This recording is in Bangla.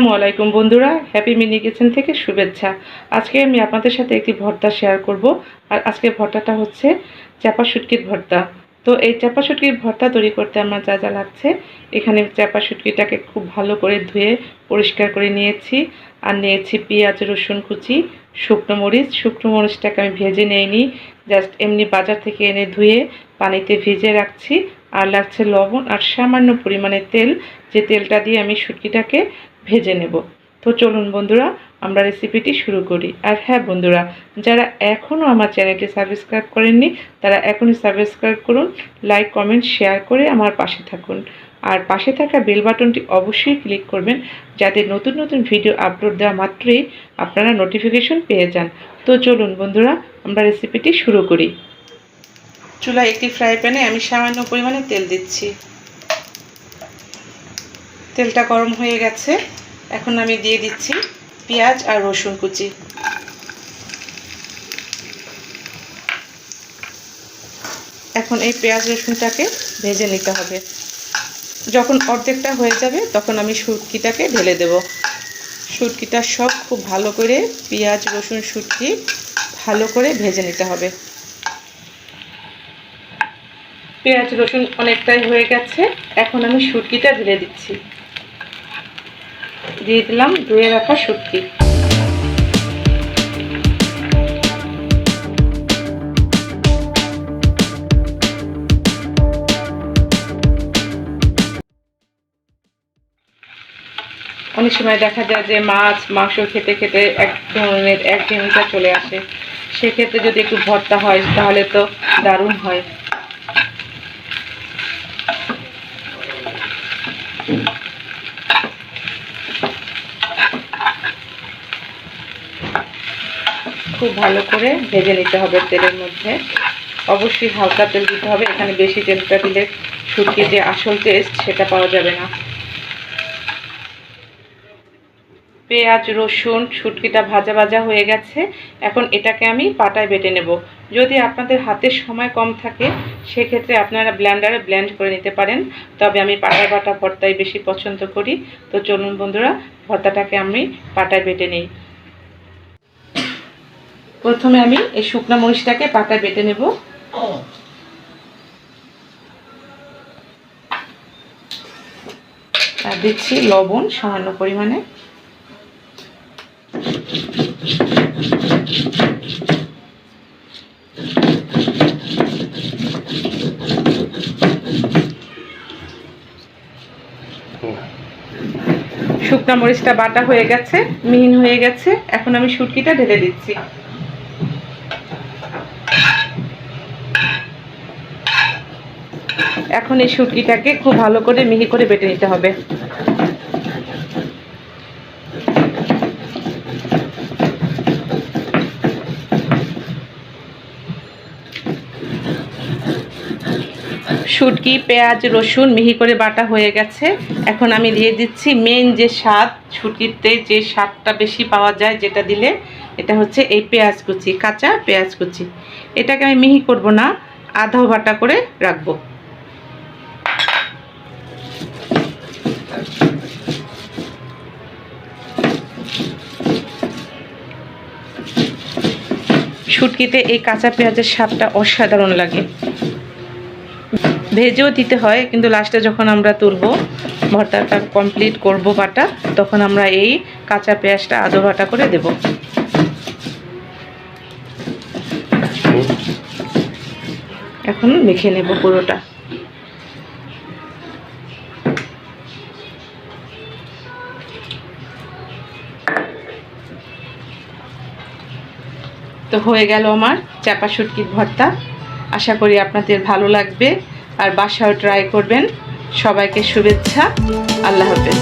আসসালামু আলাইকুম বন্ধুরা, হ্যাপি মিনি কিচেন থেকে শুভেচ্ছা। আজকে আমি আপনাদের সাথে একটি ভর্তা শেয়ার করব। আর আজকে ভর্তাটা হচ্ছে চাপা শুটকির ভর্তা। তো এই চাপা শুটকির ভর্তা তৈরি করতে আমার যা যা লাগছে, এখানে চাপা শুটকিটাকে খুব ভালো করে ধুয়ে পরিষ্কার করে নিয়েছি। আর নিয়েছি পেঁয়াজ রসুন কুচি, শুকনো মরিচটাকে আমি ভেজে নিইনি, জাস্ট এমনি বাজার থেকে এনে ধুয়ে পানিতে ভিজে রাখছি। আর লাগছে লবণ আর সামান্য পরিমাণে তেল, যে তেলটা দিয়ে আমি শুটকিটাকে ভেজে নেব। তো চলুন বন্ধুরা, আমরা রেসিপিটি শুরু করি। আর হ্যাঁ বন্ধুরা, যারা এখনও আমার চ্যানেলটি সাবস্ক্রাইব করেননি তারা এখনই সাবস্ক্রাইব করুন, লাইক কমেন্ট শেয়ার করে আমার পাশে থাকুন। আর পাশে থাকা বেল বাটনটি অবশ্যই ক্লিক করবেন, যাতে নতুন নতুন ভিডিও আপলোড দেওয়া মাত্রই আপনারা নোটিফিকেশন পেয়ে যান। তো চলুন বন্ধুরা, আমরা রেসিপিটি শুরু করি। চুলায় একটি ফ্রাই প্যানে আমি সামান্য পরিমাণে তেল দিচ্ছি। তেলটা গরম হয়ে গেছে, এখন আমি দিয়ে দিচ্ছি পেঁয়াজ আর রসুন কুচি। এখন এই পেঁয়াজ রসুনটাকে ভেজে নিতে হবে। যখন অর্ধেকটা হয়ে যাবে তখন আমি শুটকিটাকে ঢেলে দেব। শুটকিটা সব খুব ভালো করে পেঁয়াজ রসুন শুটকি ভালো করে ভেজে নিতে হবে। পেঁয়াজ রসুন অনেকটাই হয়ে গেছে, এখন আমি শুটকিটা ঢেলে দিচ্ছি। দিয়ে দিলাম ধুয়ে রাখা শুটকি। অনেক সময় দেখা যায় যে মাংস খেতে খেতে এক ধরনের একঘেয়েমিটা চলে আসে, সেক্ষেত্রে যদি একটু ভর্তা হয় তাহলে তো দারুণ হয়। খুব ভালো করে ভেজে নিতে হবে তেলের মধ্যে। অবশ্যই হালকা তেল দিতে হবে, এখানে বেশি তেলটা দিলে শুটকির যে আসল টেস্ট সেটা পাওয়া যাবে না। পেঁয়াজ রসুন শুটকিটা ভাজা ভাজা হয়ে গেছে, এখন এটাকে আমি পাটায় বেটে নেব। যদি আপনাদের হাতের সময় কম থাকে সেক্ষেত্রে আপনারা ব্লেন্ডারে ব্লেন্ড করে নিতে পারেন, তবে আমি পাটায় বাটা ভর্তাই বেশি পছন্দ করি। তো চলুন বন্ধুরা, ভর্তাটাকে আমি পাটায় বেটে নিই। প্রথমে আমি এই শুকনো মরিচটাকে পাটায় বেটে নেব। আর দিচ্ছি লবণ সামান্য পরিমাণে। শুকনো মরিচটা বাটা হয়ে গেছে, মিহিন হয়ে গেছে, এখন আমি শুটকিটা ঢেলে দিচ্ছি। এখন এই শুটকিটাকে খুব ভালো করে মিহি করে বেটে নিতে হবে। শুটকি পেঁয়াজ রসুন মিহি করে বাটা হয়ে গেছে, এখন আমি দিয়ে দিচ্ছি মেন যে স্বাদ, শুটকিতে যে স্বাদটা বেশি পাওয়া যায় যেটা দিলে, এটা হচ্ছে এই পেঁয়াজ কুচি, কাঁচা পেঁয়াজ কুচি। এটাকে আমি মিহি করব না, আধা বাটা করে রাখবো। শুটকিতে এই কাঁচা পেঁয়াজের স্বাদটা অসাধারণ লাগে। ভেজেও দিতে হয়, কিন্তু লাস্টে যখন আমরা তুলব ভর্তাটা কমপ্লিট করব বাটা, তখন আমরা এই কাঁচা পেঁয়াজটা আধা বাটা করে দেব। এখন মেখে নেব পুরোটা। তো হয়ে গেল আমার চাপা শুটকির ভর্তা। আশা করি আপনাদের ভালো লাগবে, আর বাসায় ট্রাই করবেন। সবাইকে শুভেচ্ছা, আল্লাহ হাফেজ।